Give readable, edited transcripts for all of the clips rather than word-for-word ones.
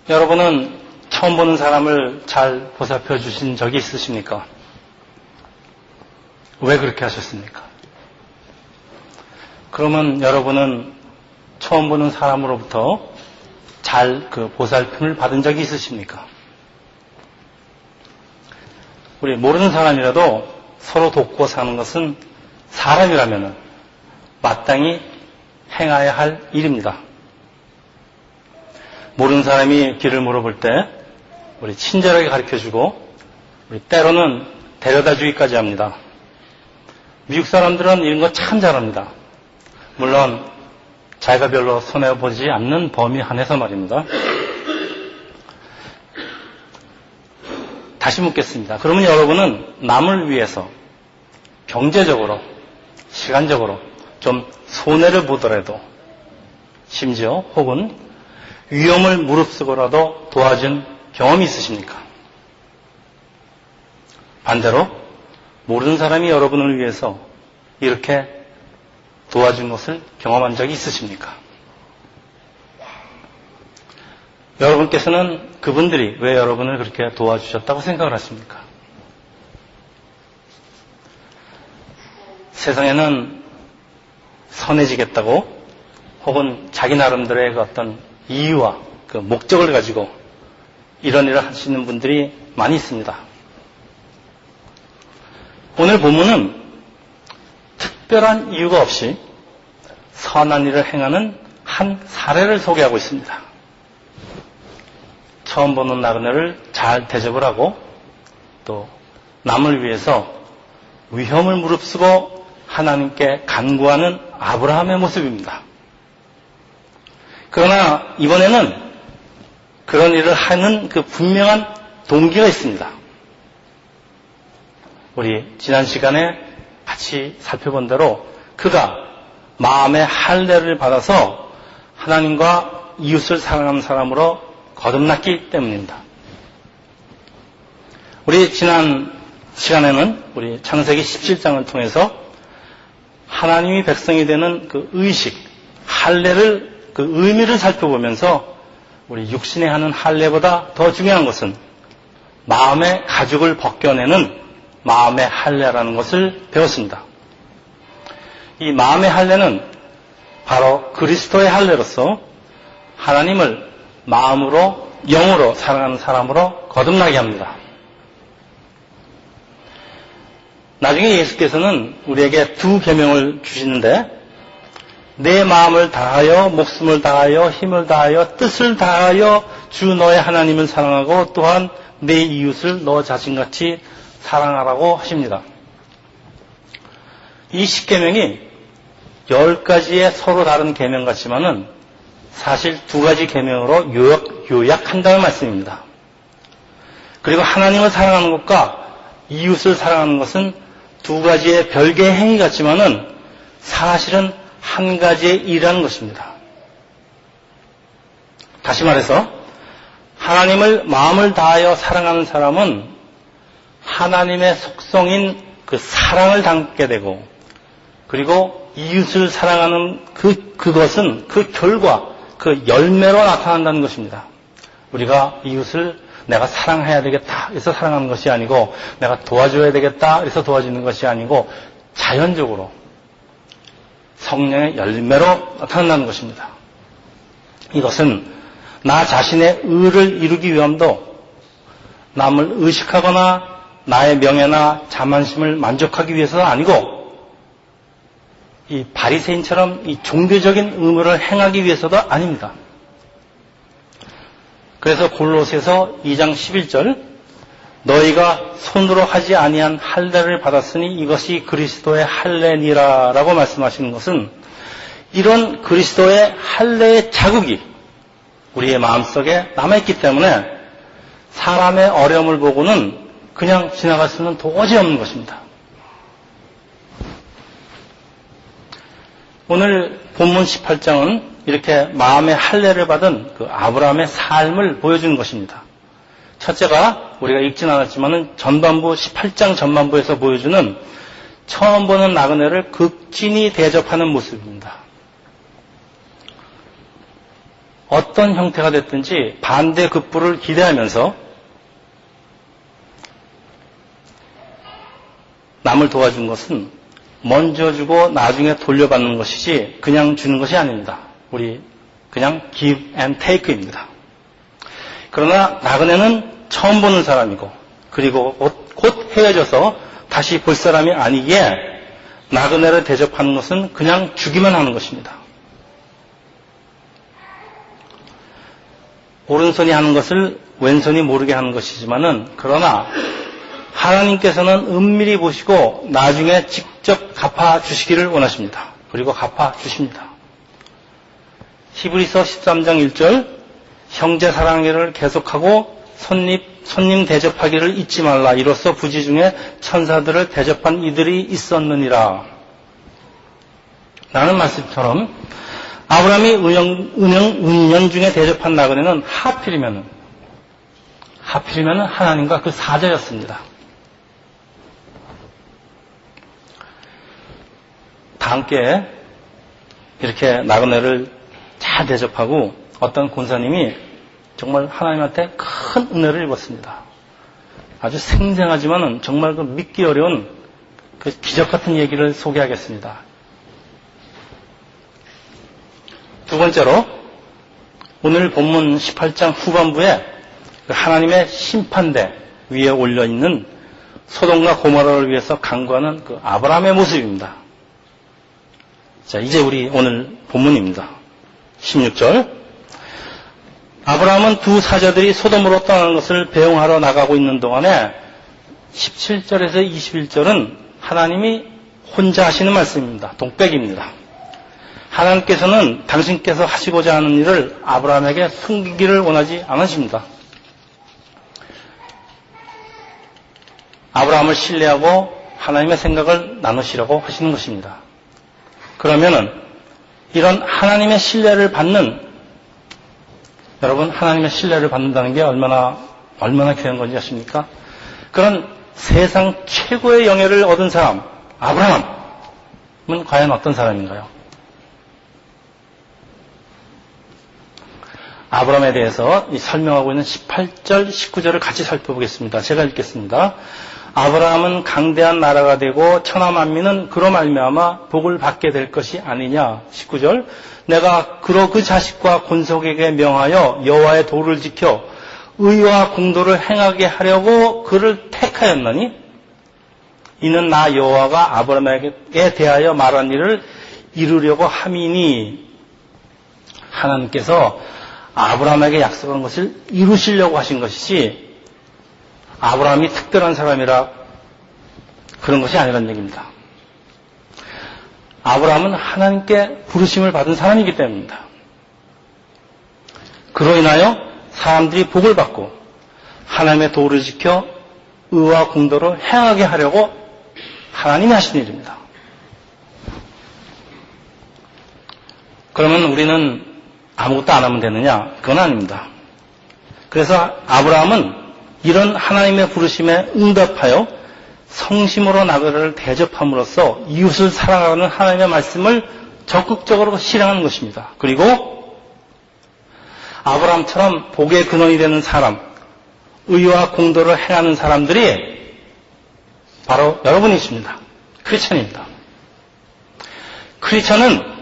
여러분은 처음 보는 사람을 잘 보살펴 주신 적이 있으십니까? 왜 그렇게 하셨습니까? 그러면 여러분은 처음 보는 사람으로부터 잘 그 보살핌을 받은 적이 있으십니까? 우리 모르는 사람이라도 서로 돕고 사는 것은 사람이라면 마땅히 행해야 할 일입니다. 모르는 사람이 길을 물어볼 때 우리 친절하게 가르쳐주고 우리 때로는 데려다 주기까지 합니다. 미국 사람들은 이런 거 참 잘합니다. 물론 자기가 별로 손해보지 않는 범위 안에서 말입니다. 다시 묻겠습니다. 그러면 여러분은 남을 위해서 경제적으로, 시간적으로 좀 손해를 보더라도 심지어 혹은 위험을 무릅쓰고라도 도와준 경험이 있으십니까? 반대로 모르는 사람이 여러분을 위해서 이렇게 도와준 것을 경험한 적이 있으십니까? 여러분께서는 그분들이 왜 여러분을 그렇게 도와주셨다고 생각을 하십니까? 세상에는 선해지겠다고 혹은 자기 나름대로의 그 어떤 이유와 그 목적을 가지고 이런 일을 하시는 분들이 많이 있습니다. 오늘 본문은 특별한 이유가 없이 선한 일을 행하는 한 사례를 소개하고 있습니다. 처음 보는 나그네를 잘 대접을 하고 또 남을 위해서 위험을 무릅쓰고 하나님께 간구하는 아브라함의 모습입니다. 그러나 이번에는 그런 일을 하는 그 분명한 동기가 있습니다. 우리 지난 시간에 같이 살펴본 대로 그가 마음의 할례를 받아서 하나님과 이웃을 사랑하는 사람으로 거듭났기 때문입니다. 우리 지난 시간에는 우리 창세기 17장을 통해서 하나님이 백성이 되는 그 의식, 할례를 그 의미를 살펴보면서 우리 육신에 하는 할례보다 더 중요한 것은 마음의 가죽을 벗겨내는 마음의 할례라는 것을 배웠습니다. 이 마음의 할례는 바로 그리스도의 할례로서 하나님을 마음으로 영으로 사랑하는 사람으로 거듭나게 합니다. 나중에 예수께서는 우리에게 두 계명을 주시는데 내 마음을 다하여 목숨을 다하여 힘을 다하여 뜻을 다하여 주 너의 하나님을 사랑하고 또한 내 이웃을 너 자신같이 사랑하라고 하십니다. 이 10계명이 10가지의 서로 다른 계명 같지만은 사실 2가지 계명으로 요약한다는 말씀입니다. 그리고 하나님을 사랑하는 것과 이웃을 사랑하는 것은 2가지의 별개의 행위 같지만은 사실은 한 가지의 일이라는 것입니다. 다시 말해서 하나님을 마음을 다하여 사랑하는 사람은 하나님의 속성인 그 사랑을 담게 되고 그리고 이웃을 사랑하는 그것은 그 결과, 그 열매로 나타난다는 것입니다. 우리가 이웃을 내가 사랑해야 되겠다 그래서 사랑하는 것이 아니고 내가 도와줘야 되겠다 그래서 도와주는 것이 아니고 자연적으로 성령의 열매로 나타난다는 것입니다. 이것은 나 자신의 의를 이루기 위함도 남을 의식하거나 나의 명예나 자만심을 만족하기 위해서는 아니고 이 바리새인처럼 이 종교적인 의무를 행하기 위해서도 아닙니다. 그래서 골로새서 2장 11절 너희가 손으로 하지 아니한 할례를 받았으니 이것이 그리스도의 할례니라라고 말씀하시는 것은 이런 그리스도의 할례의 자국이 우리의 마음속에 남아있기 때문에 사람의 어려움을 보고는 그냥 지나갈 수는 도저히 없는 것입니다. 오늘 본문 18장은 이렇게 마음의 할례를 받은 그 아브라함의 삶을 보여주는 것입니다. 첫째가 우리가 읽진 않았지만은 전반부 18장 전반부에서 보여주는 처음 보는 나그네를 극진히 대접하는 모습입니다. 어떤 형태가 됐든지 반대급부를 기대하면서 남을 도와준 것은 먼저 주고 나중에 돌려받는 것이지 그냥 주는 것이 아닙니다. 우리 그냥 give and take입니다. 그러나 나그네는 처음 보는 사람이고 그리고 곧 헤어져서 다시 볼 사람이 아니기에 나그네를 대접하는 것은 그냥 주기만 하는 것입니다. 오른손이 하는 것을 왼손이 모르게 하는 것이지만은 그러나 하나님께서는 은밀히 보시고 나중에 직접 갚아주시기를 원하십니다. 그리고 갚아주십니다. 히브리서 13장 1절 형제 사랑을 계속하고 손님 대접하기를 잊지 말라. 이로써 부지 중에 천사들을 대접한 이들이 있었느니라. 라는 말씀처럼 아브라함이 은연중에 대접한 나그네는 하필이면 하나님과 그 사자였습니다. 다 함께 이렇게 나그네를 잘 대접하고 어떤 권사님이 정말 하나님한테 큰 은혜를 입었습니다. 아주 생생하지만은 정말 그 믿기 어려운 그 기적 같은 얘기를 소개하겠습니다. 두 번째로 오늘 본문 18장 후반부에 하나님의 심판대 위에 올려있는 소돔과 고모라를 위해서 간구하는 그 아브라함의 모습입니다. 자, 이제 우리 오늘 본문입니다. 16절 아브라함은 두 사자들이 소돔으로 떠나는 것을 배웅하러 나가고 있는 동안에 17절에서 21절은 하나님이 혼자 하시는 말씀입니다. 독백입니다. 하나님께서는 당신께서 하시고자 하는 일을 아브라함에게 숨기기를 원하지 않으십니다. 아브라함을 신뢰하고 하나님의 생각을 나누시려고 하시는 것입니다. 그러면은 이런 하나님의 신뢰를 받는 여러분, 하나님의 신뢰를 받는다는 게 얼마나 귀한 건지 아십니까? 그런 세상 최고의 영예를 얻은 사람, 아브라함은 과연 어떤 사람인가요? 아브라함에 대해서 설명하고 있는 18절, 19절을 같이 살펴보겠습니다. 제가 읽겠습니다. 아브라함은 강대한 나라가 되고 천하 만민은 그로 말미암아 복을 받게 될 것이 아니냐. 19절 내가 그로 그 자식과 권속에게 명하여 여호와의 도를 지켜 의와 공도를 행하게 하려고 그를 택하였나니 이는 나 여호와가 아브라함에게 대하여 말한 일을 이루려고 함이니 하나님께서 아브라함에게 약속한 것을 이루시려고 하신 것이지 아브라함이 특별한 사람이라 그런 것이 아니라는 얘기입니다. 아브라함은 하나님께 부르심을 받은 사람이기 때문입니다. 그로 인하여 사람들이 복을 받고 하나님의 도를 지켜 의와 공도를 행하게 하려고 하나님이 하신 일입니다. 그러면 우리는 아무것도 안 하면 되느냐? 그건 아닙니다. 그래서 아브라함은 이런 하나님의 부르심에 응답하여 성심으로 나그네를 대접함으로써 이웃을 사랑하는 하나님의 말씀을 적극적으로 실행하는 것입니다. 그리고 아브라함처럼 복의 근원이 되는 사람, 의와 공도를 행하는 사람들이 바로 여러분이십니다. 크리스천입니다. 크리스천은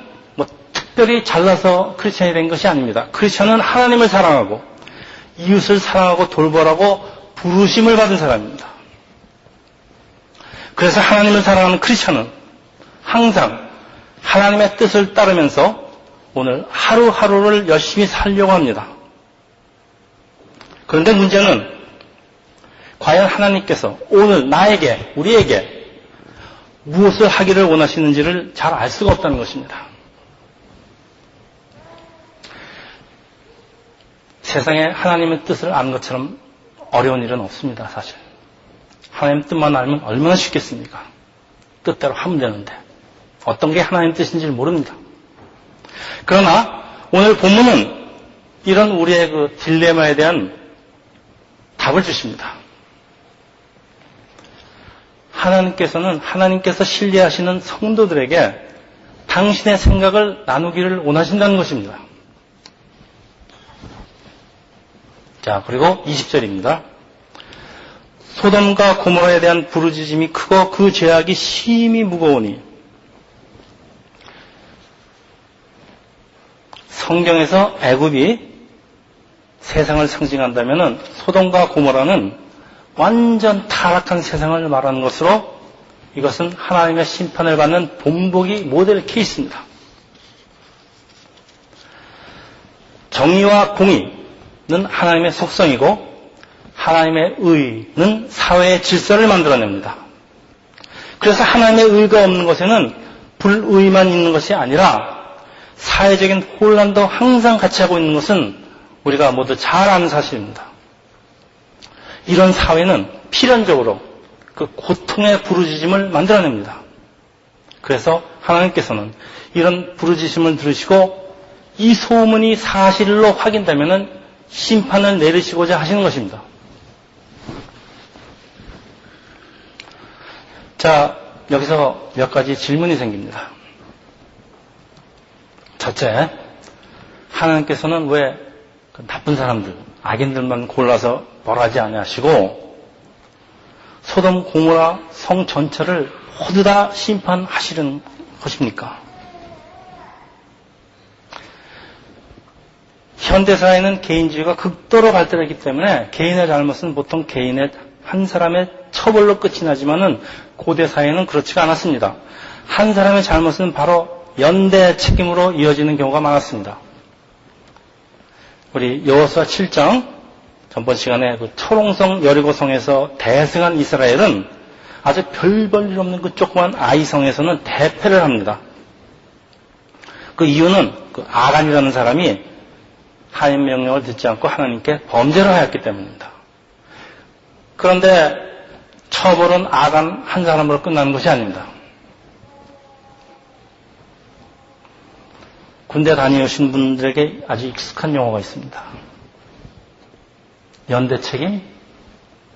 특별히 잘나서 크리스천이 된 것이 아닙니다. 크리스천은 하나님을 사랑하고 이웃을 사랑하고 돌보라고 부르심을 받은 사람입니다. 그래서 하나님을 사랑하는 크리스천은 항상 하나님의 뜻을 따르면서 오늘 하루하루를 열심히 살려고 합니다. 그런데 문제는 과연 하나님께서 오늘 나에게, 우리에게 무엇을 하기를 원하시는지를 잘 알 수가 없다는 것입니다. 세상에 하나님의 뜻을 아는 것처럼 어려운 일은 없습니다, 사실. 하나님 뜻만 알면 얼마나 쉽겠습니까? 뜻대로 하면 되는데 어떤 게 하나님 뜻인지를 모릅니다. 그러나 오늘 본문은 이런 우리의 그 딜레마에 대한 답을 주십니다. 하나님께서 신뢰하시는 성도들에게 당신의 생각을 나누기를 원하신다는 것입니다. 자, 그리고 20절입니다. 소돔과 고모라에 대한 부르짖음이 크고 그 죄악이 심히 무거우니. 성경에서 애굽이 세상을 상징한다면 소돔과 고모라는 완전 타락한 세상을 말하는 것으로 이것은 하나님의 심판을 받는 본보기 모델 케이스입니다. 정의와 공의는 하나님의 속성이고 하나님의 의는 사회의 질서를 만들어냅니다. 그래서 하나님의 의가 없는 것에는 불의만 있는 것이 아니라 사회적인 혼란도 항상 같이 하고 있는 것은 우리가 모두 잘 아는 사실입니다. 이런 사회는 필연적으로 그 고통의 부르짖음을 만들어냅니다. 그래서 하나님께서는 이런 부르짖음을 들으시고 이 소문이 사실로 확인되면 심판을 내리시고자 하시는 것입니다. 자, 여기서 몇 가지 질문이 생깁니다. 첫째, 하나님께서는 왜 그 나쁜 사람들, 악인들만 골라서 벌하지 아니하시고 소돔 고모라 성 전체를 모두 다 심판하시는 것입니까? 현대사회는 개인주의가 극도로 발달했기 때문에 개인의 잘못은 보통 개인의 한 사람의 처벌로 끝이 나지만은 고대 사회는 그렇지가 않았습니다. 한 사람의 잘못은 바로 연대 책임으로 이어지는 경우가 많았습니다. 우리 여호수아 7장 전번 시간에 그 초롱성 여리고성에서 대승한 이스라엘은 아주 별 볼 일 없는 그 조그만 아이성에서는 대패를 합니다. 그 이유는 그 아간이라는 사람이 하나님 명령을 듣지 않고 하나님께 범죄를 하였기 때문입니다. 그런데 처벌은 아간 한 사람으로 끝나는 것이 아닙니다. 군대 다녀오신 분들에게 아주 익숙한 용어가 있습니다. 연대 책임,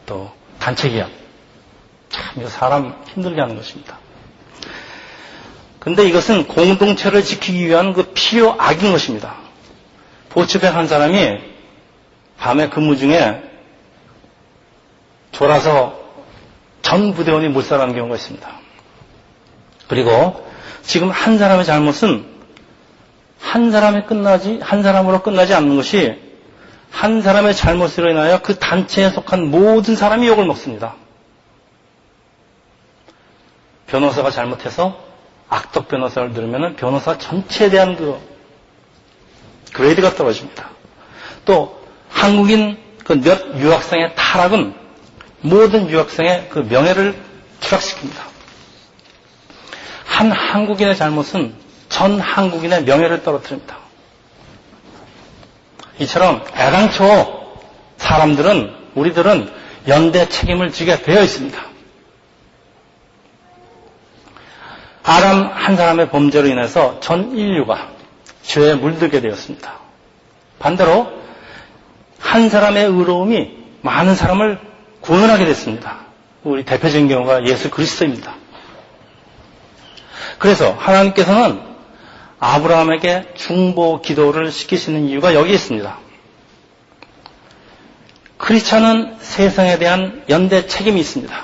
또 단체 계약. 참, 이거 사람 힘들게 하는 것입니다. 근데 이것은 공동체를 지키기 위한 그 필요악인 것입니다. 보츠백 한 사람이 밤에 근무 중에 졸아서 전 부대원이 몰살하는 경우가 있습니다. 그리고 지금 한 사람의 잘못은 한 사람으로 끝나지 않는 것이 한 사람의 잘못으로 인하여 그 단체에 속한 모든 사람이 욕을 먹습니다. 변호사가 잘못해서 악덕 변호사를 들으면 변호사 전체에 대한 그 그레이드가 떨어집니다. 또 한국인 그 몇 유학생의 타락은 모든 유학생의 그 명예를 추락시킵니다. 한 한국인의 잘못은 전 한국인의 명예를 떨어뜨립니다. 이처럼 애당초 우리들은 연대 책임을 지게 되어 있습니다. 아담 한 사람의 범죄로 인해서 전 인류가 죄에 물들게 되었습니다. 반대로 한 사람의 의로움이 많은 사람을 구원하게 됐습니다. 우리 대표적인 경우가 예수 그리스도입니다. 그래서 하나님께서는 아브라함에게 중보 기도를 시키시는 이유가 여기 있습니다. 크리스천은 세상에 대한 연대 책임이 있습니다.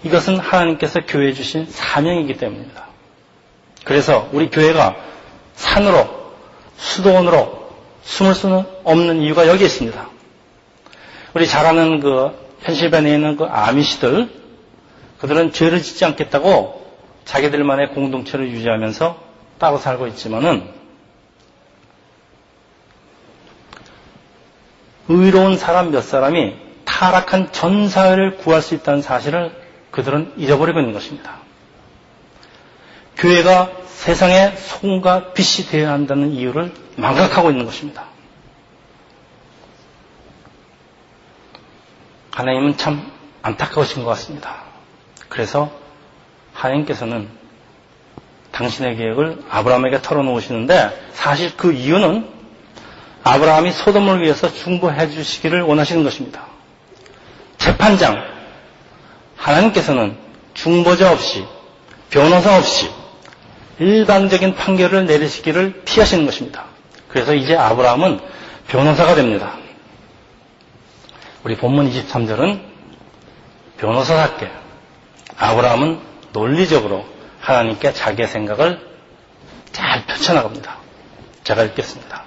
이것은 하나님께서 교회에 주신 사명이기 때문입니다. 그래서 우리 교회가 산으로 수도원으로 숨을 수는 없는 이유가 여기 있습니다. 우리 잘 아는 그 펜실베니아에 있는 그 아미시들, 그들은 죄를 짓지 않겠다고 자기들만의 공동체를 유지하면서 따로 살고 있지만은 의로운 사람 몇 사람이 타락한 전 사회를 구할 수 있다는 사실을 그들은 잊어버리고 있는 것입니다. 교회가 세상의 소금과 빛이 되어야 한다는 이유를 망각하고 있는 것입니다. 하나님은 참 안타까우신 것 같습니다. 그래서 하나님께서는 당신의 계획을 아브라함에게 털어놓으시는데 사실 그 이유는 아브라함이 소돔을 위해서 중보해 주시기를 원하시는 것입니다. 재판장, 하나님께서는 중보자 없이 변호사 없이 일방적인 판결을 내리시기를 피하시는 것입니다. 그래서 이제 아브라함은 변호사가 됩니다. 우리 본문 23절은 변호사답게 아브라함은 논리적으로 하나님께 자기의 생각을 잘 펼쳐나갑니다. 제가 읽겠습니다.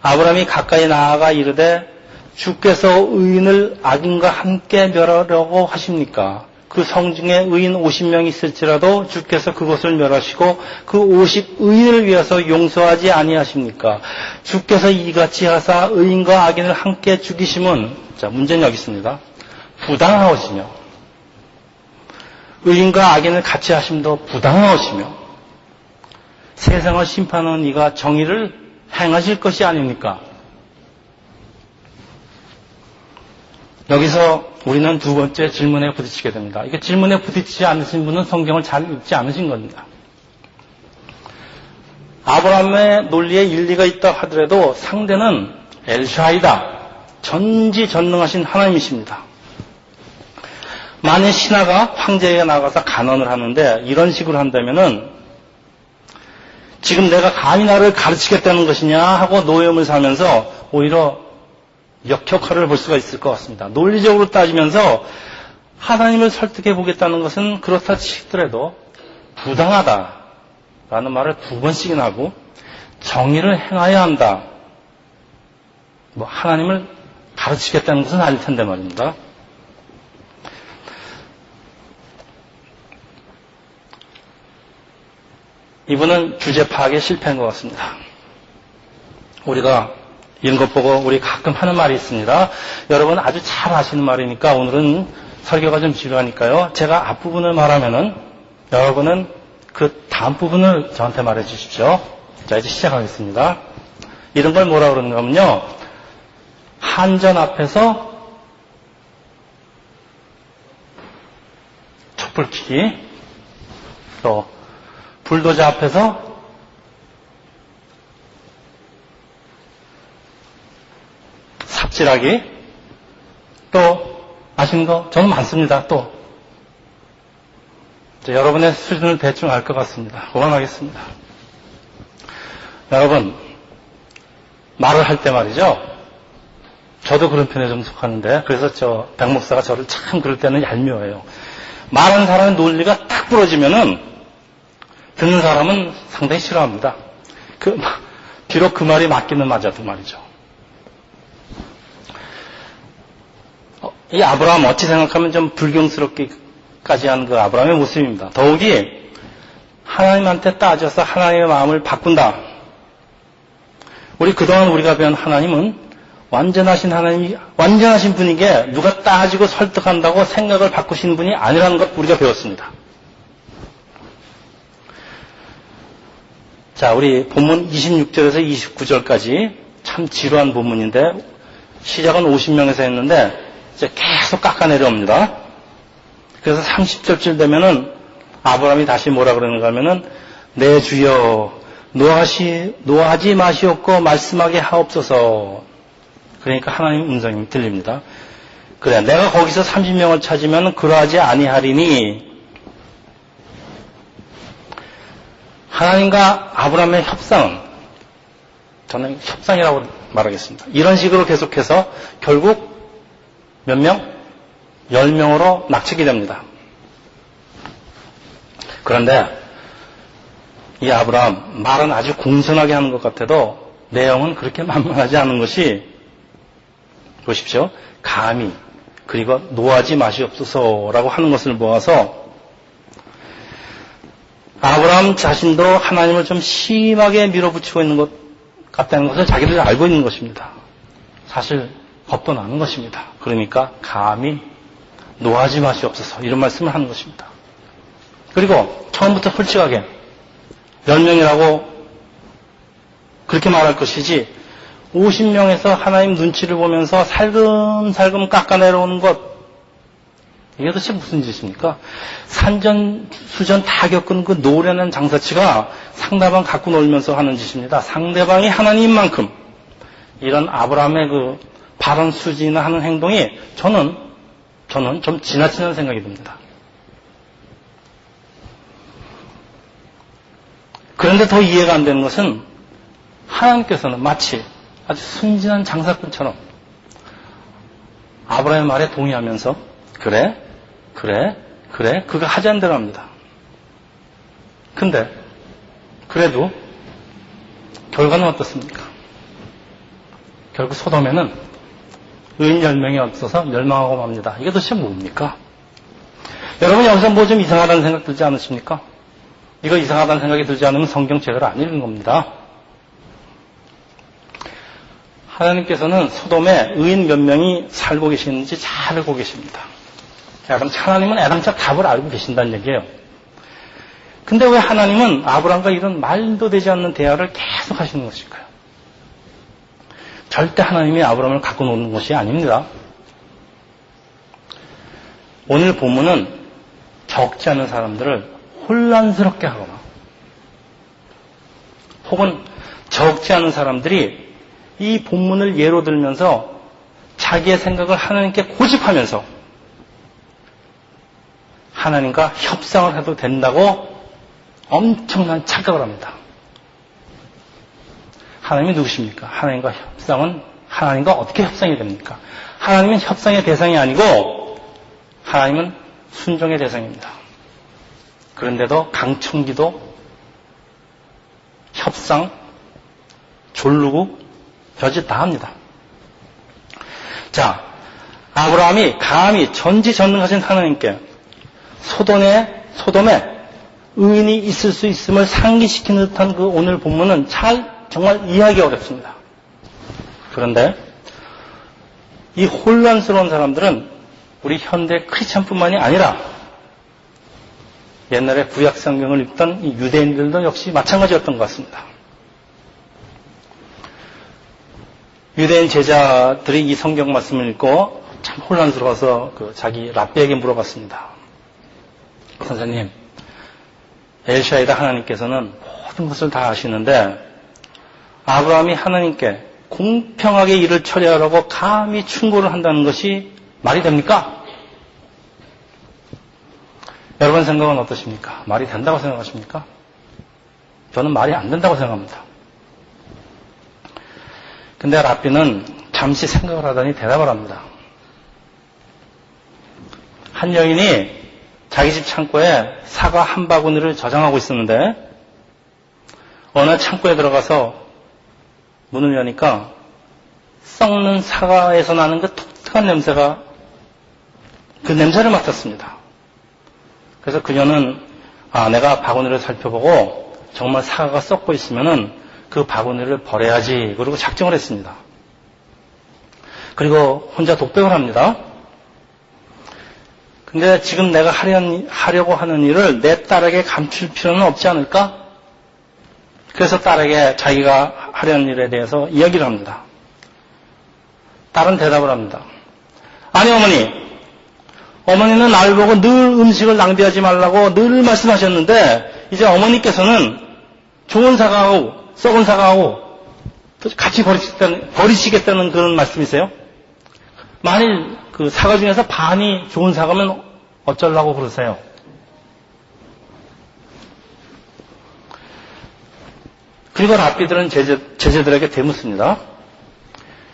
아브라함이 가까이 나아가 이르되 주께서 의인을 악인과 함께 멸하려고 하십니까? 그 성중에 의인 50명이 있을지라도 주께서 그것을 멸하시고 그 50의인을 위해서 용서하지 아니하십니까? 주께서 이같이 하사 의인과 악인을 함께 죽이심은, 자, 문제는 여기 있습니다. 부당하오시며 의인과 악인을 같이 하심도 부당하오시며 세상을 심판하는 이가 정의를 행하실 것이 아닙니까? 여기서 우리는 두 번째 질문에 부딪히게 됩니다. 이게 질문에 부딪히지 않으신 분은 성경을 잘 읽지 않으신 겁니다. 아브라함의 논리에 일리가 있다 하더라도 상대는 엘샤이다. 전지전능하신 하나님이십니다. 만일 신하가 황제에게 나가서 간언을 하는데 이런 식으로 한다면은 지금 내가 감히 나를 가르치겠다는 것이냐 하고 노여움을 사면서 오히려 역효과를 볼 수가 있을 것 같습니다. 논리적으로 따지면서 하나님을 설득해 보겠다는 것은 그렇다 치더라도 부당하다라는 말을 두 번씩이나 하고 정의를 행해야 한다. 뭐 하나님을 가르치겠다는 것은 아닐 텐데 말입니다. 이분은 주제 파악에 실패한 것 같습니다. 우리가 이런 것 보고 우리 가끔 하는 말이 있습니다. 여러분 아주 잘 아시는 말이니까 오늘은 설교가 좀 지루하니까요. 제가 앞부분을 말하면은 여러분은 그 다음 부분을 저한테 말해 주십시오. 자, 이제 시작하겠습니다. 이런 걸 뭐라 그러는가 하면요. 한전 앞에서 촛불 켜기, 또 불도저 앞에서 삽질하기, 또 아시는 거 저는 많습니다. 또 여러분의 수준을 대충 알 것 같습니다. 그만하겠습니다. 여러분 말을 할 때 말이죠. 저도 그런 편에 좀 속하는데 그래서 백 목사가 저를 참 그럴 때는 얄미워해요. 말하는 사람의 논리가 딱 부러지면은 듣는 사람은 상당히 싫어합니다. 비록 그 말이 맞기는 맞아도 말이죠. 이 아브라함 어찌 생각하면 좀 불경스럽게까지 하는 그 아브라함의 모습입니다. 더욱이 하나님한테 따져서 하나님의 마음을 바꾼다. 그동안 우리가 배운 하나님은 완전하신 하나님이, 완전하신 분에게 누가 따지고 설득한다고 생각을 바꾸시는 분이 아니라는 것 우리가 배웠습니다. 자, 우리 본문 26절에서 29절까지 참 지루한 본문인데 시작은 50명에서 했는데 이제 계속 깎아내려옵니다. 그래서 30절쯤 되면은 아브라함이 다시 뭐라 그러는가 하면은 내 주여 노하지 마시옵고 말씀하게 하옵소서. 그러니까 하나님 음성이 들립니다. 그래, 내가 거기서 30명을 찾으면 그러하지 아니하리니. 하나님과 아브라함의 협상은, 저는 협상이라고 말하겠습니다. 이런 식으로 계속해서 결국 몇 명? 10명으로 낙측이 됩니다. 그런데 이 아브라함 말은 아주 공손하게 하는 것 같아도 내용은 그렇게 만만하지 않은 것이, 보십시오. 감히 그리고 노하지 마시옵소서라고 하는 것을 모아서 아브라함 자신도 하나님을 좀 심하게 밀어붙이고 있는 것 같다는 것을 자기들이 알고 있는 것입니다. 사실 겁도 나는 것입니다. 그러니까 감히 노하지 마시옵소서 이런 말씀을 하는 것입니다. 그리고 처음부터 솔직하게 10명이라고 그렇게 말할 것이지 50명에서 하나님 눈치를 보면서 살금살금 깎아내려오는 것, 이게 도대체 무슨 짓입니까? 산전수전 다 겪은 그 노련한 장사치가 상대방 갖고 놀면서 하는 짓입니다. 상대방이 하나님인 만큼 이런 아브라함의 그 발언 수지나 하는 행동이 저는 좀 지나치는 생각이 듭니다. 그런데 더 이해가 안 되는 것은 하나님께서는 마치 아주 순진한 장사꾼처럼 아브라함의 말에 동의하면서 그래 그가 하자는 대로 합니다. 근데 그래도 결과는 어떻습니까? 결국 소돔에는 의인 10명이 없어서 멸망하고 맙니다. 이게 도대체 뭡니까? 여러분 여기서 뭐 좀 이상하다는 생각 들지 않으십니까? 이거 이상하다는 생각이 들지 않으면 성경 제대로 안 읽은 겁니다. 하나님께서는 소돔에 의인 몇 명이 살고 계시는지 잘 알고 계십니다. 그럼 하나님은 애당초 답을 알고 계신다는 얘기예요. 근데 왜 하나님은 아브라함과 이런 말도 되지 않는 대화를 계속 하시는 것일까요? 절대 하나님이 아브라함을 갖고 노는 것이 아닙니다. 오늘 본문은 적지 않은 사람들을 혼란스럽게 하거나 혹은 적지 않은 사람들이 이 본문을 예로 들면서 자기의 생각을 하나님께 고집하면서 하나님과 협상을 해도 된다고 엄청난 착각을 합니다. 하나님이 누구십니까? 하나님과 어떻게 협상이 됩니까? 하나님은 협상의 대상이 아니고 하나님은 순종의 대상입니다. 그런데도 강청기도 협상, 졸르고 저짓 다 합니다. 자, 아브라함이 감히 전지전능하신 하나님께 소돔에 의인이 있을 수 있음을 상기시키는 듯한 그 오늘 본문은 정말 이해하기 어렵습니다. 그런데 이 혼란스러운 사람들은 우리 현대 크리스찬뿐만이 아니라 옛날에 구약 성경을 읽던 이 유대인들도 역시 마찬가지였던 것 같습니다. 유대인 제자들이 이 성경 말씀을 읽고 참 혼란스러워서 자기 랍비에게 물어봤습니다. 선생님, 엘샤이다 하나님께서는 모든 것을 다 아시는데 아브라함이 하나님께 공평하게 일을 처리하라고 감히 충고를 한다는 것이 말이 됩니까? 여러분 생각은 어떠십니까? 말이 된다고 생각하십니까? 저는 말이 안 된다고 생각합니다. 근데 랍비는 잠시 생각을 하더니 대답을 합니다. 한 여인이 자기 집 창고에 사과 한 바구니를 저장하고 있었는데 어느 창고에 들어가서 문을 여니까 썩는 사과에서 나는 그 독특한 냄새가 그 냄새를 맡았습니다. 그래서 그녀는 내가 바구니를 살펴보고 정말 사과가 썩고 있으면은 그 바구니를 버려야지 그러고 작정을 했습니다. 그리고 혼자 독백을 합니다. 근데 지금 내가 하려고 하는 일을 내 딸에게 감출 필요는 없지 않을까? 그래서 딸에게 자기가 하려는 일에 대해서 이야기를 합니다. 딸은 대답을 합니다. 아니 어머니는 나를 보고 늘 음식을 낭비하지 말라고 늘 말씀하셨는데 이제 어머니께서는 좋은 사과하고 썩은 사과하고 같이 버리시겠다는 그런 말씀이세요? 만일 그 사과 중에서 반이 좋은 사과면 어쩌려고 그러세요? 그리고 랍비들은 제자들에게 되묻습니다.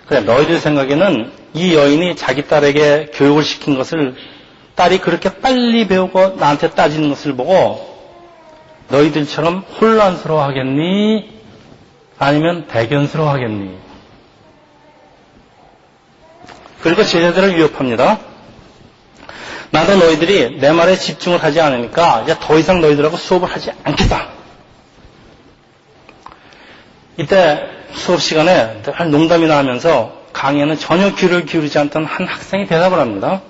그래, 너희들 생각에는 이 여인이 자기 딸에게 교육을 시킨 것을 딸이 그렇게 빨리 배우고 나한테 따지는 것을 보고 너희들처럼 혼란스러워 하겠니? 아니면 대견스러워 하겠니? 그리고 제자들을 위협합니다. 나도 너희들이 내 말에 집중을 하지 않으니까 이제 더 이상 너희들하고 수업을 하지 않겠다. 이때 수업 시간에 늘 농담이나 하면서 강의에는 전혀 귀를 기울이지 않던 한 학생이 대답을 합니다.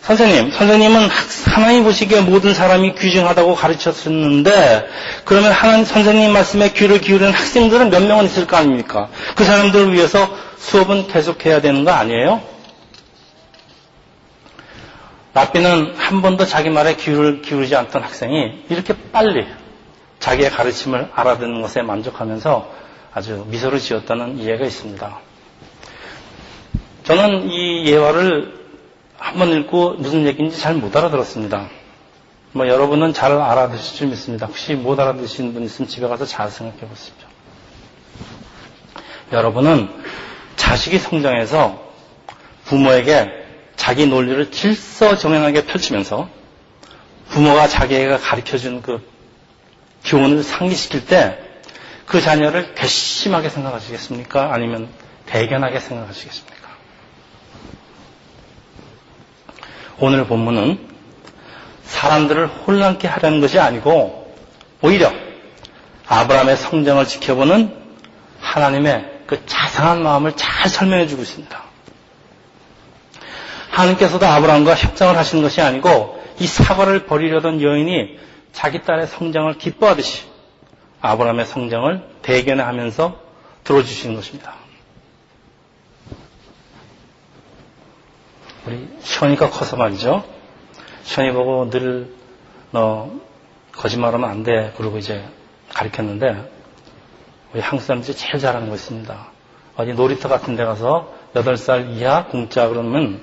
선생님은 하나님 보시기에 모든 사람이 귀중하다고 가르쳤었는데 그러면 선생님 말씀에 귀를 기울이는 학생들은 몇 명은 있을 거 아닙니까? 그 사람들을 위해서 수업은 계속해야 되는 거 아니에요? 랍비는 한 번도 자기 말에 귀를 기울이지 않던 학생이 이렇게 빨리 자기의 가르침을 알아듣는 것에 만족하면서 아주 미소를 지었다는 이해가 있습니다. 저는 이 예화를 한번 읽고 무슨 얘기인지 잘 못 알아들었습니다. 여러분은 잘 알아듣을 줄 믿습니다. 혹시 못 알아듣으시는 분 있으면 집에 가서 잘 생각해 보십시오. 여러분은 자식이 성장해서 부모에게 자기 논리를 질서정연하게 펼치면서 부모가 자기가 가르쳐준 그 교훈을 상기시킬 때 그 자녀를 괘씸하게 생각하시겠습니까? 아니면 대견하게 생각하시겠습니까? 오늘 본문은 사람들을 혼란케 하려는 것이 아니고 오히려 아브라함의 성장을 지켜보는 하나님의 그 자상한 마음을 잘 설명해 주고 있습니다. 하나님께서도 아브라함과 협상을 하시는 것이 아니고 이 사과를 버리려던 여인이 자기 딸의 성장을 기뻐하듯이 아브라함의 성장을 대견해하면서 들어주시는 것입니다. 우리 시원이가 커서 말이죠. 시원이 보고 늘 너 거짓말하면 안 돼 그러고 이제 가르쳤는데 우리 한국 사람들이 제일 잘하는 거 있습니다. 어디 놀이터 같은 데 가서 8살 이하 공짜 그러면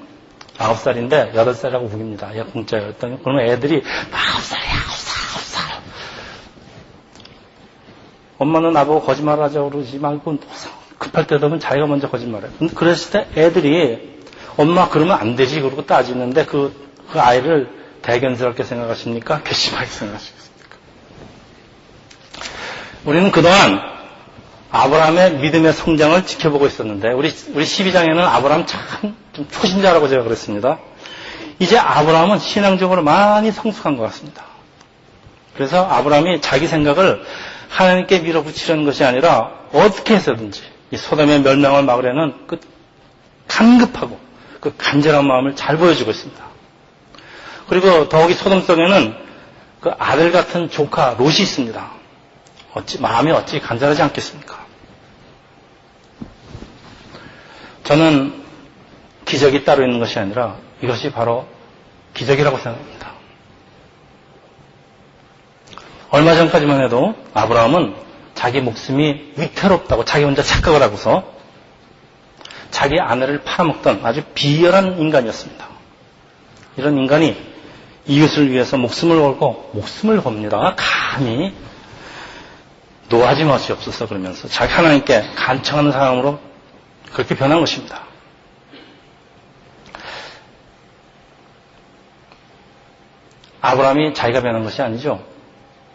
9살인데 8살이라고 부릅니다. 야 공짜요. 그러면 애들이 9살이야 9살. 엄마는 나보고 거짓말하자고 그러지 말고 급할 때 되면 자기가 먼저 거짓말해. 그랬을 때 애들이 엄마 그러면 안 되지 그러고 따지는데 그 아이를 대견스럽게 생각하십니까? 괘씸하게 생각하시겠습니까? 우리는 그동안 아브라함의 믿음의 성장을 지켜보고 있었는데 우리 12장에는 아브라함 참 좀 초신자라고 제가 그랬습니다. 이제 아브라함은 신앙적으로 많이 성숙한 것 같습니다. 그래서 아브라함이 자기 생각을 하나님께 밀어붙이려는 것이 아니라 어떻게 해서든지 이 소돔의 멸망을 막으려는 그 간급하고 그 간절한 마음을 잘 보여주고 있습니다. 그리고 더욱이 소돔 속에는 그 아들 같은 조카 롯이 있습니다. 마음이 어찌 간절하지 않겠습니까? 저는 기적이 따로 있는 것이 아니라 이것이 바로 기적이라고 생각합니다. 얼마 전까지만 해도 아브라함은 자기 목숨이 위태롭다고 자기 혼자 착각을 하고서 자기 아내를 팔아먹던 아주 비열한 인간이었습니다. 이런 인간이 이웃을 위해서 목숨을 걸고 목숨을 겁니다. 감히 노하지 마시옵소서 그러면서 자기 하나님께 간청하는 사람으로 그렇게 변한 것입니다. 아브라함이 자기가 변한 것이 아니죠.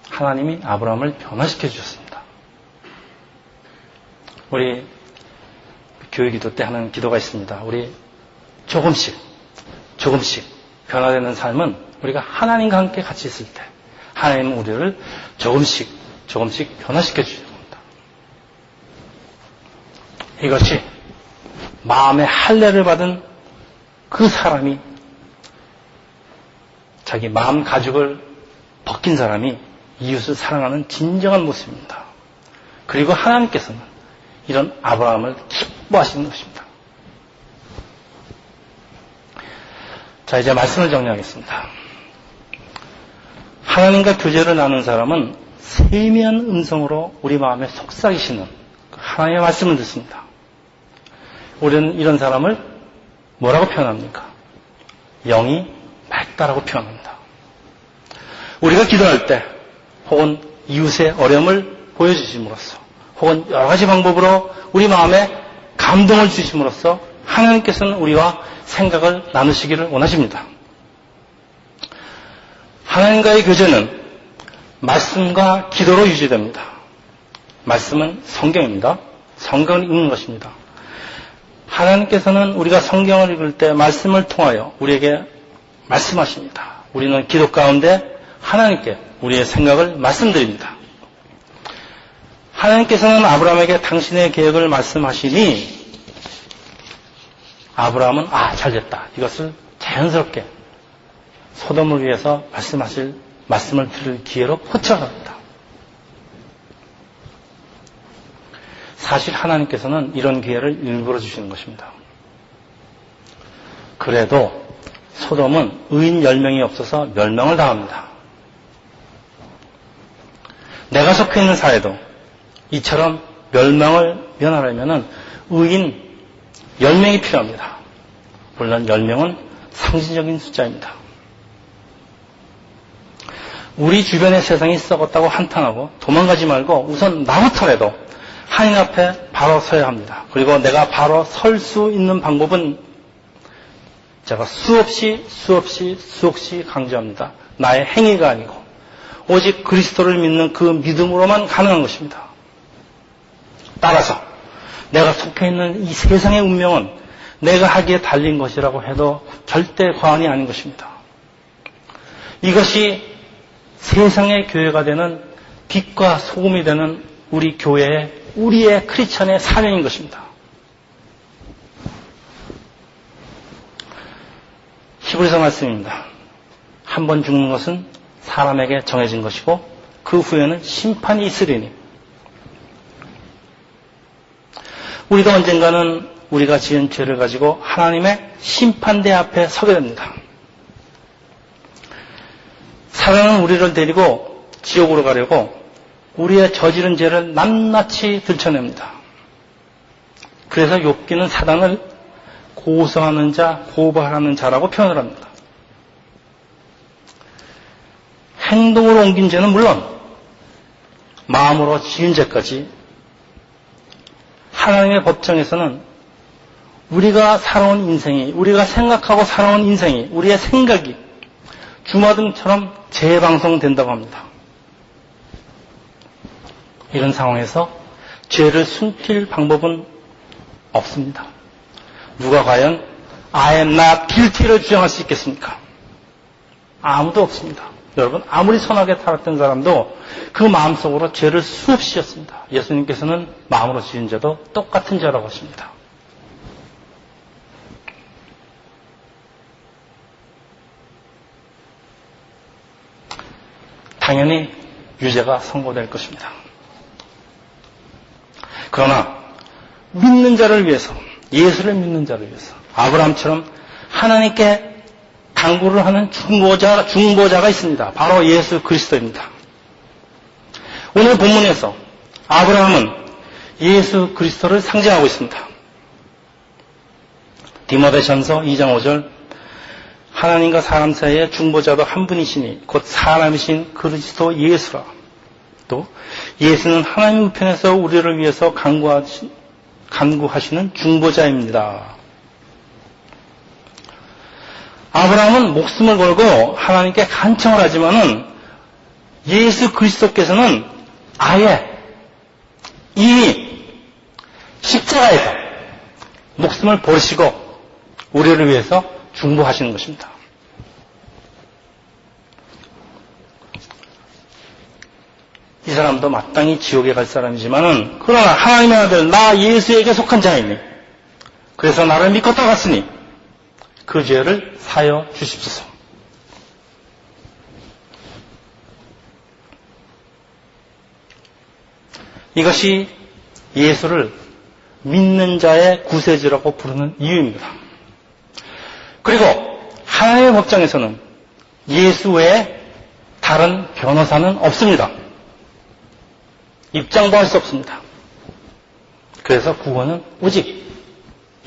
하나님이 아브라함을 변화시켜 주셨습니다. 우리 교회 기도 때 하는 기도가 있습니다. 우리 조금씩 변화되는 삶은 우리가 하나님과 함께 같이 있을 때 하나님은 우리를 조금씩 변화시켜 주십니다. 이것이 마음의 할례를 받은 그 사람이 자기 마음 가죽을 벗긴 사람이 이웃을 사랑하는 진정한 모습입니다. 그리고 하나님께서는 이런 아브라함을 기뻐하시는 것입니다. 자, 이제 말씀을 정리하겠습니다. 하나님과 교제를 나눈 사람은 세미한 음성으로 우리 마음에 속삭이시는 하나님의 말씀을 듣습니다. 우리는 이런 사람을 뭐라고 표현합니까? 영이 맑다라고 표현합니다. 우리가 기도할 때 혹은 이웃의 어려움을 보여주심으로써 혹은 여러 가지 방법으로 우리 마음에 감동을 주심으로써 하나님께서는 우리와 생각을 나누시기를 원하십니다. 하나님과의 교제는 말씀과 기도로 유지됩니다. 말씀은 성경입니다. 성경을 읽는 것입니다. 하나님께서는 우리가 성경을 읽을 때 말씀을 통하여 우리에게 말씀하십니다. 우리는 기도 가운데 하나님께 우리의 생각을 말씀드립니다. 하나님께서는 아브라함에게 당신의 계획을 말씀하시니 아브라함은 잘됐다. 이것을 자연스럽게 소돔을 위해서 말씀을 들을 기회로 포착합니다. 사실 하나님께서는 이런 기회를 일부러 주시는 것입니다. 그래도 소돔은 의인 10명이 없어서 멸망을 당합니다. 내가 속해 있는 사회도 이처럼 멸망을 면하려면 의인 10명이 필요합니다. 물론 10명은 상징적인 숫자입니다. 우리 주변의 세상이 썩었다고 한탄하고 도망가지 말고 우선 나부터라도 하나님 앞에 바로 서야 합니다. 그리고 내가 바로 설 수 있는 방법은 제가 수없이 강조합니다. 나의 행위가 아니고 오직 그리스도를 믿는 그 믿음으로만 가능한 것입니다. 따라서 내가 속해 있는 이 세상의 운명은 내가 하기에 달린 것이라고 해도 절대 과언이 아닌 것입니다. 이것이 세상의 교회가 되는 빛과 소금이 되는 우리 교회의 우리의 크리스천의 사명인 것입니다. 히브리서 말씀입니다. 한 번 죽는 것은 사람에게 정해진 것이고 그 후에는 심판이 있으리니 우리도 언젠가는 우리가 지은 죄를 가지고 하나님의 심판대 앞에 서게 됩니다. 사단은 우리를 데리고 지옥으로 가려고 우리의 저지른 죄를 낱낱이 들춰냅니다. 그래서 욥기는 사단을 고소하는 자, 고발하는 자라고 표현을 합니다. 행동으로 옮긴 죄는 물론 마음으로 지은 죄까지 하나님의 법정에서는 우리가 살아온 인생이, 우리가 생각하고 살아온 인생이, 우리의 생각이 주마등처럼 재방송된다고 합니다. 이런 상황에서 죄를 숨길 방법은 없습니다. 누가 과연 I am not guilty를 주장할 수 있겠습니까? 아무도 없습니다. 여러분, 아무리 선하게 살았던 사람도 그 마음속으로 죄를 수없이 지었습니다. 예수님께서는 마음으로 지은 죄도 똑같은 죄라고 하십니다. 당연히 유죄가 선고될 것입니다. 그러나 믿는 자를 위해서, 예수를 믿는 자를 위해서 아브라함처럼 하나님께 당구를 하는 중보자가 있습니다. 바로 예수 그리스도입니다. 오늘 본문에서 아브라함은 예수 그리스도를 상징하고 있습니다. 디모데전서 2장 5절 하나님과 사람 사이에 중보자도 한 분이시니 곧 사람이신 그리스도 예수라. 또 예수는 하나님 우편에서 우리를 위해서 간구하시는 중보자입니다. 아브라함은 목숨을 걸고 하나님께 간청을 하지만은 예수 그리스도께서는 아예 이미 십자가에서 목숨을 버리시고 우리를 위해서 중보하시는 것입니다. 이 사람도 마땅히 지옥에 갈 사람이지만은 그러나 하나님의 아들 나 예수에게 속한 자이니 그래서 나를 믿고 따랐으니 그 죄를 사여 주십소서. 이것이 예수를 믿는 자의 구세주라고 부르는 이유입니다. 그리고 하나님의 법정에서는 예수 외에 다른 변호사는 없습니다. 입장도 할 수 없습니다. 그래서 구원은 오직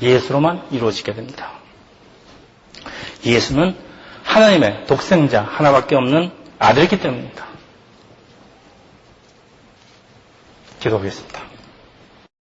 예수로만 이루어지게 됩니다. 예수는 하나님의 독생자 하나밖에 없는 아들이기 때문입니다. 기도하겠습니다.